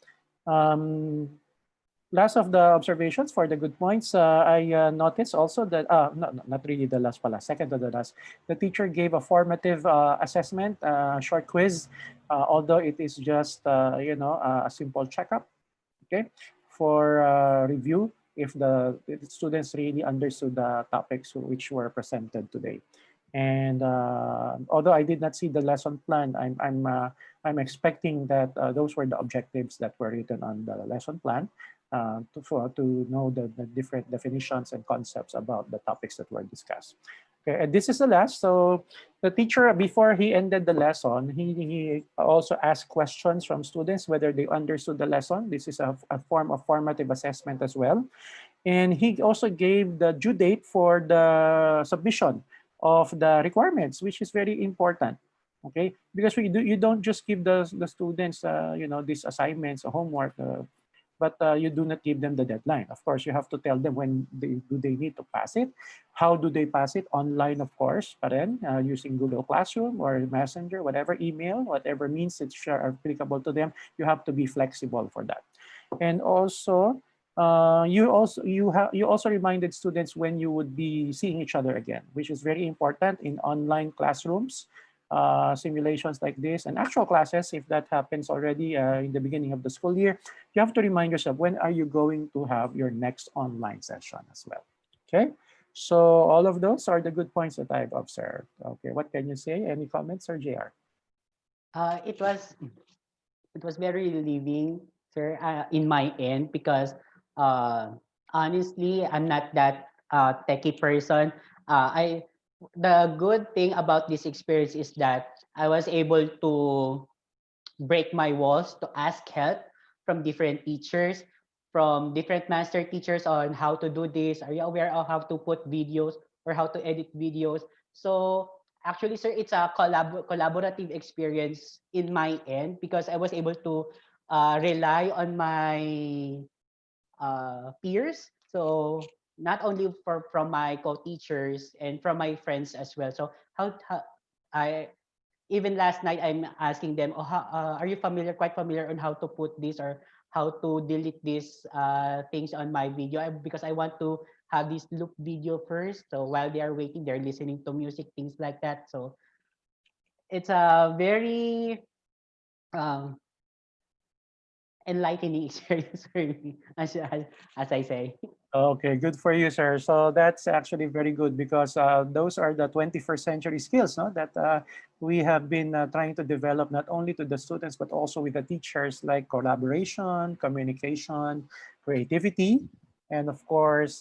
A: Last of the observations for the good points, I noticed also that, no, not really the last pala, second to the last, the teacher gave a formative assessment, short quiz, although it is just, a simple checkup, okay, for review if the students really understood the topics which were presented today. And although I did not see the lesson plan, I'm expecting that those were the objectives that were written on the lesson plan, to know the different definitions and concepts about the topics that were discussed. Okay, and this is the last. So the teacher, before he ended the lesson, he also asked questions from students whether they understood the lesson. This is a form of formative assessment as well. And he also gave the due date for the submission of the requirements, which is very important. Okay, because you don't just give the students these assignments or homework, but you do not give them the deadline. Of course, you have to tell them when do they need to pass it, how do they pass it, online, of course, pa rin, using Google Classroom or Messenger, whatever, email, whatever means that are applicable to them. You have to be flexible for that. And also, you also reminded students when you would be seeing each other again, which is very important in online classrooms, simulations like this, and actual classes. If that happens already in the beginning of the school year, you have to remind yourself, when are you going to have your next online session as well? Okay, so all of those are the good points that I've observed. Okay, what can you say? Any comments, or JR?
C: It was very relieving, sir, in my end, because uh, honestly, I'm not that techie person. I The good thing about this experience is that I was able to break my walls to ask help from different teachers, from different master teachers on how to do this. Are you aware of how to put videos or how to edit videos? So actually, sir, it's a collaborative experience in my end, because I was able to rely on my peers. So not only from my co-teachers and from my friends as well. So how I even last night I'm asking them, oh, are you quite familiar on how to put this or how to delete these things on my video? Because I want to have this loop video first. So while they are waiting, they're listening to music, things like that. So it's a very um, enlightening experience for me, as I say.
A: Okay, good for you, sir. So that's actually very good because those are the 21st century skills, no, that we have been trying to develop not only to the students but also with the teachers, like collaboration, communication, creativity, and of course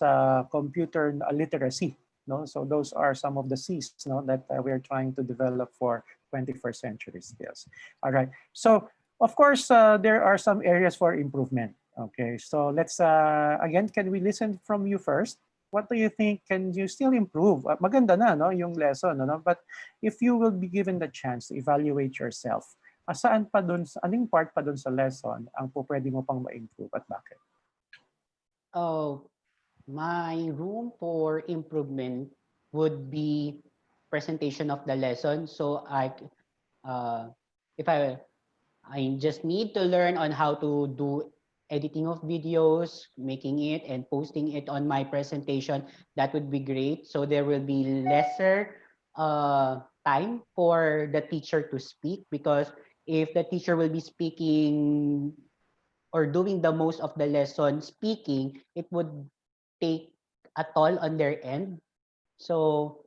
A: computer literacy. No, so those are some of the C's, no, that we are trying to develop for 21st century skills. All right. So of course, there are some areas for improvement. Okay, so let's again, can we listen from you first? What do you think? Can you still improve? Maganda na, no, yung lesson, no? But if you will be given the chance to evaluate yourself, saan pa dun, anong part pa dun sa lesson ang po pwede mo pang ma-improve at bakit?
C: Oh, my room for improvement would be presentation of the lesson. So uh, if I just need to learn on how to do editing of videos, making it and posting it on my presentation. That would be great. So there will be lesser time for the teacher to speak, because if the teacher will be speaking or doing the most of the lesson speaking, it would take a toll on their end. So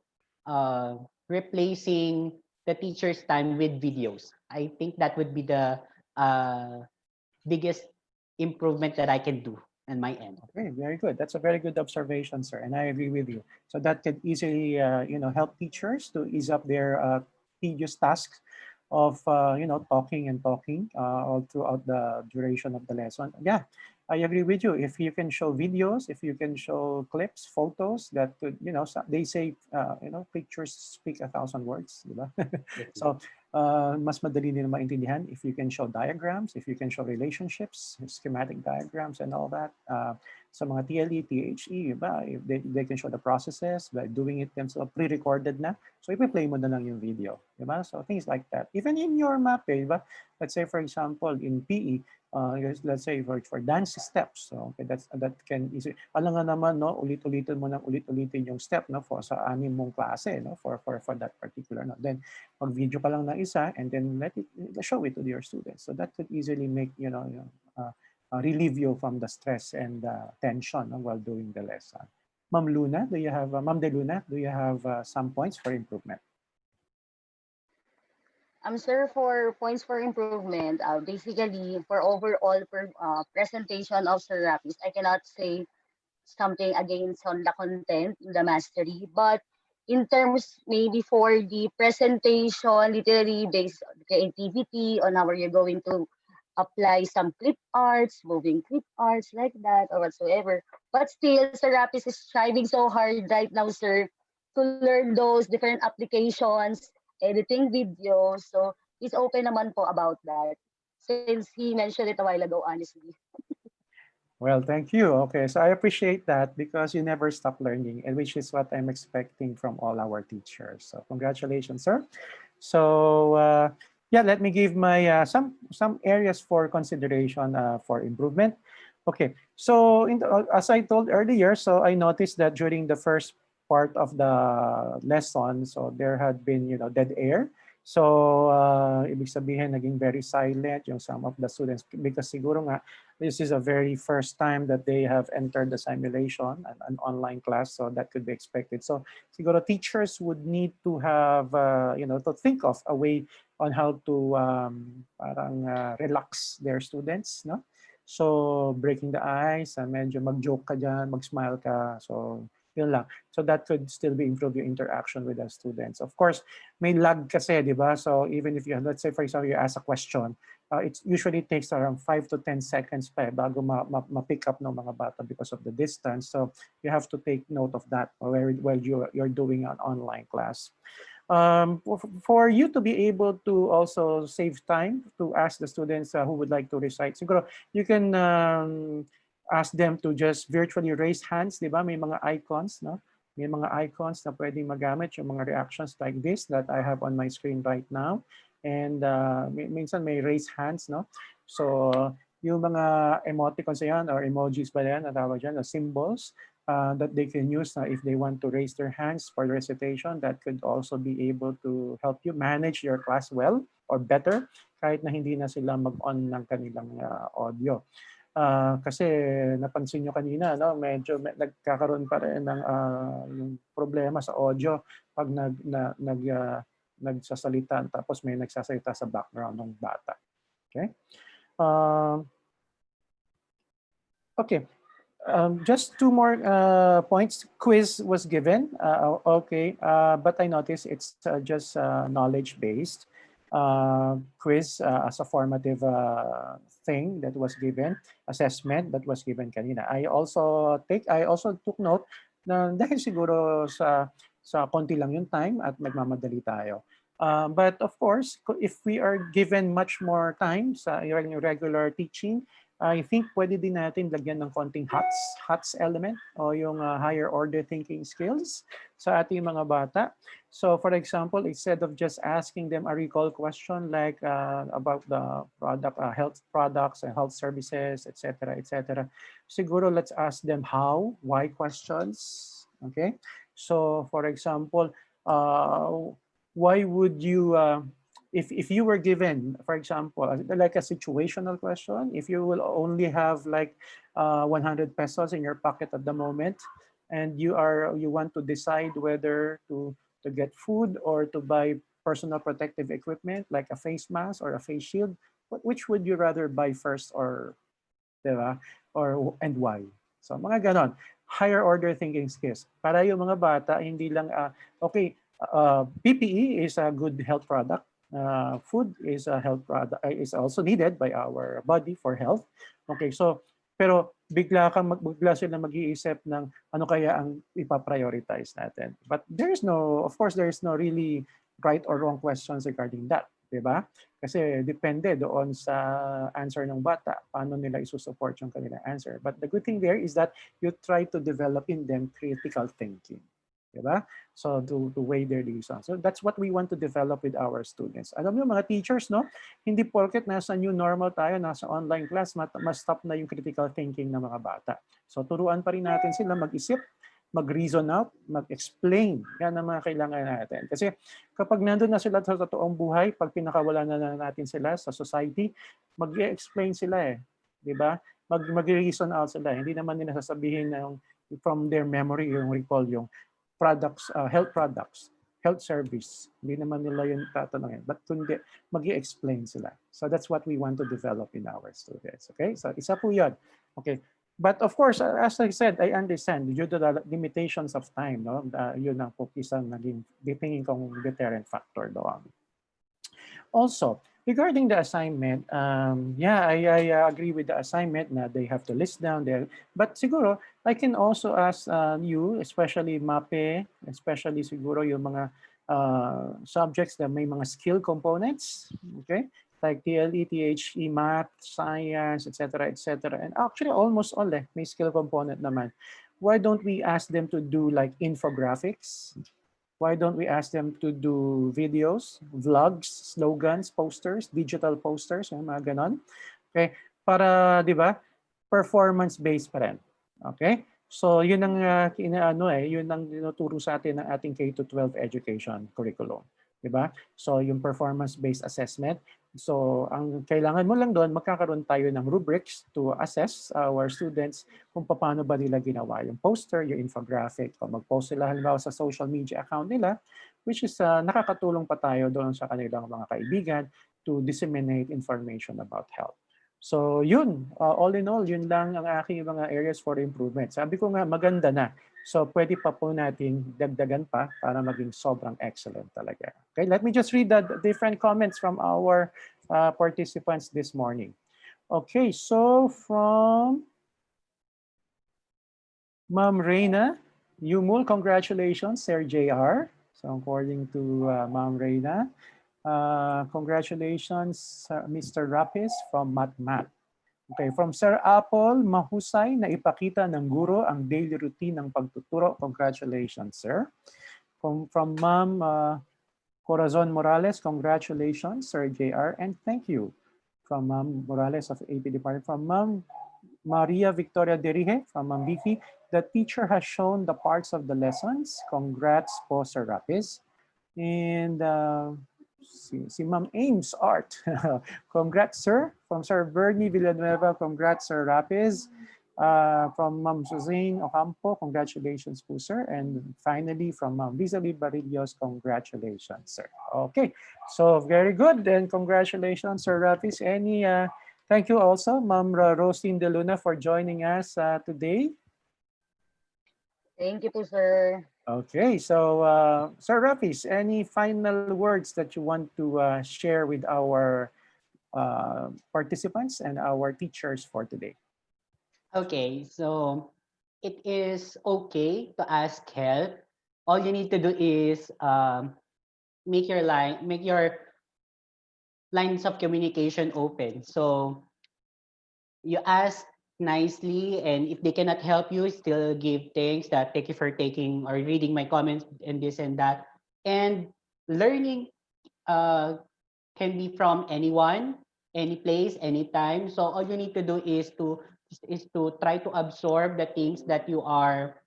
C: replacing the teacher's time with videos, I think that would be the uh, biggest improvement that I can do on my end.
A: Okay, very good. That's a very good observation, sir, and I agree with you. So that could easily, help teachers to ease up their tedious tasks of, talking and talking all throughout the duration of the lesson. Yeah, I agree with you. If you can show videos, if you can show clips, photos, that could, they say, pictures speak 1,000 words, di ba? So, mas madali nila maintindihan if you can show diagrams, if you can show relationships, schematic diagrams, and all that. Sa mga TLE, THE, iba, if they can show the processes by doing it themselves, pre-recorded na. So, ipi-play mo na lang yung video. Diba? So, things like that. Even in your map, diba? Let's say, for example, in PE, let's say for dance steps. So, okay, that can easy. Alam nga naman, no, ulit-ulitin mo nang ulit-ulitin yung step, no, for sa anim mong klase, no, for that particular, no. Then, mag-video ka lang ng isa and then show it to your students. So that could easily make, relieve you from the stress and tension, while doing the lesson. Ma'am Luna, do you have, Ma'am De Luna, do you have some points for improvement?
B: Sir, for points for improvement, basically for overall presentation of Sir Rapis, I cannot say something against on the content, the mastery, but in terms maybe for the presentation, literally based on creativity on how you're going to apply some clip arts, moving clip arts like that or whatsoever. But still, Sir Rapis is striving so hard right now, sir, to learn those different applications, editing videos. So he's open naman po about that since he mentioned it a while ago, honestly.
A: Well, thank you. Okay, so I appreciate that because you never stop learning, and which is what I'm expecting from all our teachers. So congratulations, sir. So yeah, let me give my some areas for consideration for improvement. Okay, so as I told earlier, so I noticed that during the first part of the lesson, so there had been, dead air. So ibig sabihin, naging very silent yung some of the students because siguro nga this is a very first time that they have entered the simulation, an online class, so that could be expected. So siguro teachers would need to have, to think of a way on how to parang relax their students, no? So breaking the ice, medyo mag-joke ka dyan, mag-smile ka. So yun lang. So that could still be improve your interaction with the students. Of course, may lag kasi, di ba? So even if you, let's say for example, you ask a question, it usually takes around 5 to 10 seconds pa bago ma-pick up ng mga bata because of the distance. So you have to take note of that while you're doing an online class. For you to be able to also save time to ask the students who would like to recite, siguro you can ask them to just virtually raise hands, di ba? May mga icons, no? May mga icons na pwedeng magamit, yung mga reactions like this that I have on my screen right now. And minsan may raise hands, no? So yung mga emoticons yan or emojis ba yan, natawag dyan, symbols that they can use if they want to raise their hands for the recitation, that could also be able to help you manage your class well or better kahit na hindi na sila mag-on ng kanilang audio. Kasi napansin nyo kanina, no, medyo nagkakaroon pa rin ng yung problema sa audio pag nagsasalita tapos may nagsasalita sa background ng bata. Okay? Okay. Just two more points. Quiz was given. Okay, but I noticed it's just knowledge-based quiz as a formative thing that was given, assessment that was given kanina. I also took note na dahil siguro sa konti lang yung time at nagmamadali tayo. But of course, if we are given much more time sa regular teaching, I think pwede din natin lagyan ng konting HOTS element o yung higher order thinking skills sa ating mga bata. So for example, instead of just asking them a recall question like about the product, health products and health services, etc., etc., siguro let's ask them how, why questions. Okay. So for example, why would you if you were given, for example, like a situational question, if you will only have like 100 pesos in your pocket at the moment, and you want to decide whether to get food or to buy personal protective equipment like a face mask or a face shield, which would you rather buy first, or diba? Or and why? So mga ganon, higher order thinking skills para yung mga bata hindi lang okay, PPE is a good health product. Food is a health product, is also needed by our body for health. Okay, so pero bigla sila mag-iisip ng ano kaya ang ipa-prioritize natin. But of course, there is no really right or wrong questions regarding that, di ba? Kasi depende doon sa answer ng bata, paano nila isusupport yung kanilang answer. But the good thing there is that you try to develop in them critical thinking. Diba? So to weigh their reasons. So that's what we want to develop with our students. Alam niyo mga teachers, no? Hindi porket nasa new normal tayo, nasa online class, mas-stop na yung critical thinking ng mga bata. So turuan pa rin natin sila mag-isip, mag-reason out, mag-explain. Yan ang mga kailangan natin. Kasi kapag nandun na sila sa totoong buhay, pag pinakawala na natin sila sa society, mag-explain sila eh. Diba? Mag-reason out sila. Hindi naman nila sasabihin na from their memory, yung recall, yung products, health service. Hindi naman nila yun tatanungin. But kundi, mag-i-explain sila. So that's what we want to develop in our students. Okay? So isa po yun. Okay. But of course, as I said, I understand due to the limitations of time, no? Yun ang po isang naging tingin kong deterrent factor doon. Also, regarding the assignment, yeah, I agree with the assignment na they have to list down there. But siguro, I can also ask you, especially MAPE, especially siguro yung mga subjects na may mga skill components, okay? Like TLE, THE, math, science, etc., etc. And actually, almost all may skill component naman. Why don't we ask them to do like infographics? Why don't we ask them to do videos, vlogs, slogans, posters, digital posters, yung mga ganon? Okay? Para, di ba, performance-based pa rin. Okay? So, yun ang yun ang tinuturo sa atin ng ating K-12 education curriculum. Di ba? So, yung performance-based assessment. So, ang kailangan mo lang doon, magkakaroon tayo ng rubrics to assess our students kung paano ba nila ginawa yung poster, yung infographic, o mag-post sila halimbawa sa social media account nila, which is nakakatulong pa tayo doon sa kanilang mga kaibigan to disseminate information about health. So yun, all in all, yun lang ang aking mga areas for improvement. Sabi ko nga, maganda na. So pwede pa po natin dagdagan pa para maging sobrang excellent talaga. Okay, let me just read the different comments from our participants this morning. Okay, so from Ma'am Reina Yumul, congratulations, Sir JR. So according to Ma'am Reina, congratulations, Mr. Rapis from MatMat. Okay, from Sir Apple, mahusay na ipakita ng guro ang daily routine ng pagtuturo. Congratulations, sir. From Ma'am Corazon Morales, congratulations, Sir JR, and thank you. From Ma'am Morales of AP Department. From Ma'am Maria Victoria Derije, from Ma'am Vicky, the teacher has shown the parts of the lessons. Congrats po, Sir Rapis. And si Ma'am Ames Art. Congrats, sir. From Sir Bernie Villanueva, congrats, Sir Rapiz. From Ma'am Suzanne Ocampo, congratulations po, sir. And finally, from Ma'am Rizali Barillos, congratulations, sir. Okay, so very good. And congratulations, Sir Rapiz. Thank you also, Ma'am Rosine De Luna, for joining us today.
B: Thank you po, sir.
A: Okay, so Sir Rafiz, any final words that you want to share with our participants and our teachers for today?
C: Okay, so it is okay to ask help. All you need to do is make your lines of communication open. So you ask nicely, and if they cannot help you, still give thanks that thank you for taking or reading my comments and this and that. And learning uh, can be from anyone, any place, anytime. So all you need to do is to try to absorb the things that you are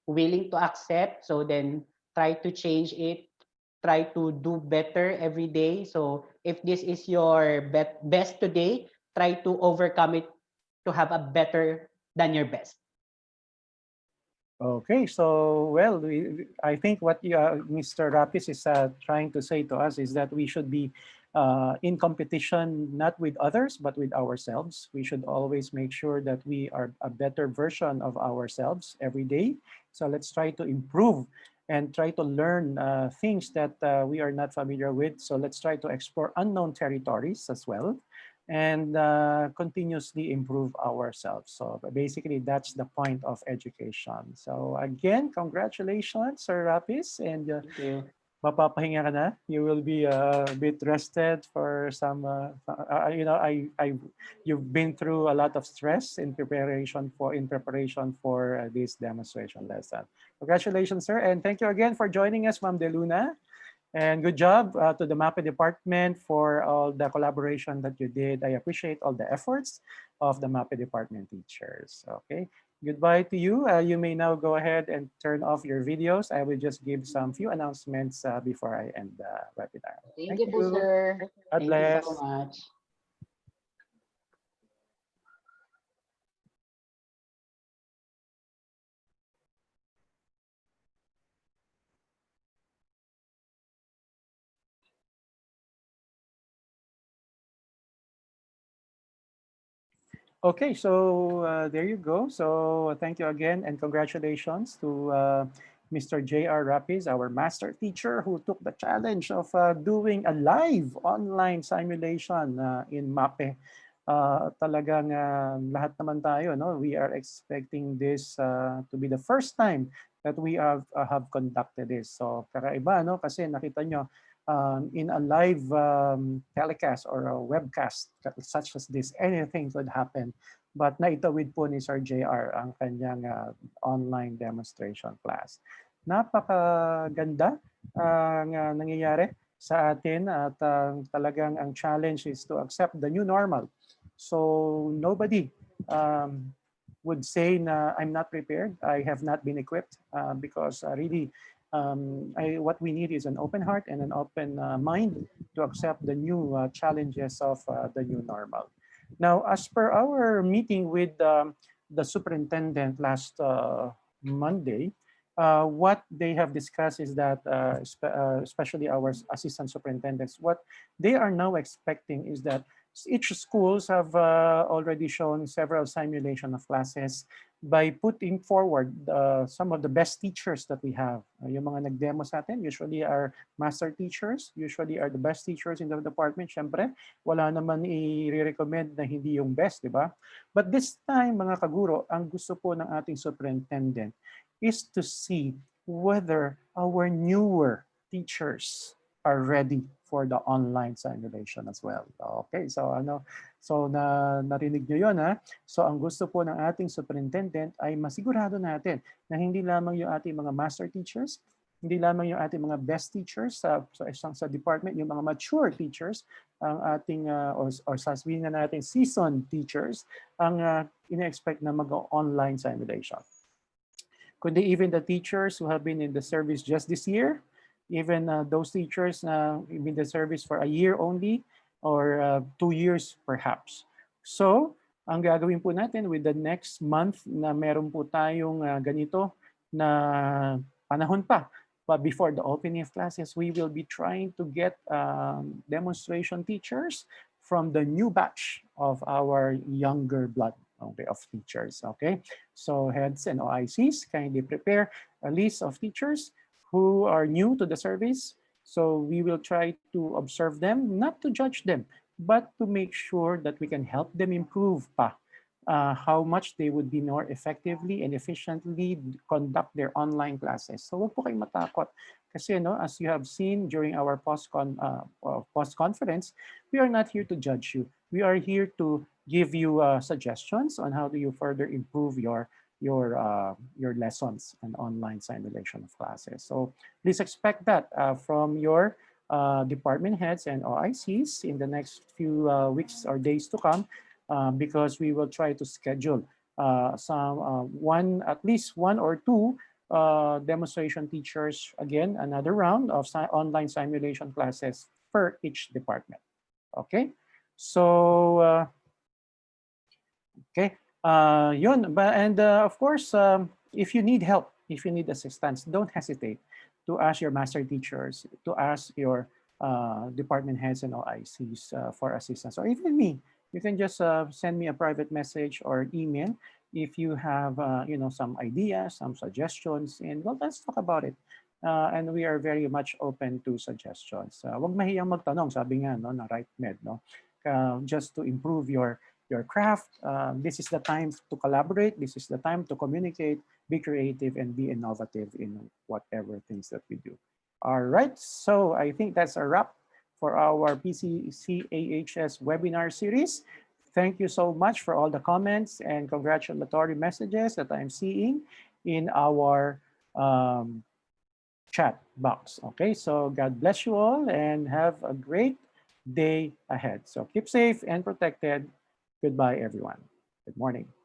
C: willing to accept. So then try to change it, try to do better every day. So if this is your best today, try to overcome it to have a better than your best.
A: Okay, so well, I think what Mr. Rapis is trying to say to us is that we should be in competition not with others but with ourselves. We should always make sure that we are a better version of ourselves every day. So let's try to improve and try to learn things that we are not familiar with. So let's try to explore unknown territories as well and continuously improve ourselves. So basically, that's the point of education. So again, congratulations, Sir Rapis, and
C: Thank you.
A: mapapahinga ka na. You will be a bit rested for some. You've been through a lot of stress in preparation for this demonstration lesson. Congratulations, sir, and thank you again for joining us, Ma'am De Luna. And good job to the MAPE department for all the collaboration that you did. I appreciate all the efforts of the MAPE department teachers. Okay, goodbye to you. You may now go ahead and turn off your videos. I will just give some few announcements before I end the webinar.
B: Thank
A: Thank
B: you po,
A: you.
B: sir.
A: God
C: Thank you so
A: bless.
C: much.
A: Okay, so there you go. So thank you again and congratulations to Mr. J.R. Rapiz, our master teacher who took the challenge of doing a live online simulation in MAPE. Talagang lahat naman tayo, no? We are expecting this to be the first time that we have conducted this. So kakaiba, no? Kasi nakita nyo, in a live telecast or a webcast such as this, anything could happen. But naitawid po ni Sir JR ang kanyang online demonstration class. Napakaganda ang nangyayari sa atin at talagang ang challenge is to accept the new normal. So nobody would say na I'm not prepared, I have not been equipped because really what we need is an open heart and an open mind to accept the new challenges of the new normal. Now, as per our meeting with the superintendent last Monday, what they have discussed is that, especially our assistant superintendents, what they are now expecting is that each schools have already shown several simulation of classes by putting forward some of the best teachers that we have. Yung mga nag-demo sa atin usually are master teachers, usually are the best teachers in the department. Siyempre, wala naman i-recommend na hindi yung best, di ba? But this time, mga kaguro, ang gusto po ng ating superintendent is to see whether our newer teachers are ready for the online simulation as well. Okay, so narinig nyo yun, ha? So ang gusto po ng ating superintendent ay masigurado natin na hindi lamang yung ating mga master teachers, hindi lamang yung ating mga best teachers sa department, yung mga mature teachers, ang ating, or sasabihin na natin seasoned teachers, ang ina-expect na mag-online simulation. Kundi even the teachers who have been in the service just this year, even those teachers na in the service for a year only or 2 years perhaps. So, ang gagawin po natin with the next month na meron po tayong ganito na panahon pa, but before the opening of classes, we will be trying to get demonstration teachers from the new batch of our younger blood, okay, of teachers. Okay, so heads and OICs, kindly prepare a list of teachers who are new to the service. So we will try to observe them, not to judge them, but to make sure that we can help them improve pa how much they would be more effectively and efficiently conduct their online classes. So wag po kayong matakot. Kasi as you have seen during our post-conference, we are not here to judge you. We are here to give you suggestions on how do you further improve your lessons and online simulation of classes. So please expect that from your department heads and OICs in the next few weeks or days to come, because we will try to schedule at least one or two demonstration teachers, again, another round of online simulation classes per each department. Okay, so okay, yun. And of course, if you need help, if you need assistance, don't hesitate to ask your master teachers, to ask your department heads and OICs for assistance, or even me. You can just send me a private message or email if you have some ideas, some suggestions, and well, let's talk about it. And we are very much open to suggestions. Wag mahiyang magtanong, sabi nga na right med, just to improve your craft. This is the time to collaborate. This is the time to communicate, be creative, and be innovative in whatever things that we do. All right, so I think that's a wrap for our Pccahs webinar series. Thank you so much for all the comments and congratulatory messages that I'm seeing in our chat box. Okay, so God bless you all and have a great day ahead. So keep safe and protected. Goodbye, everyone. Good morning.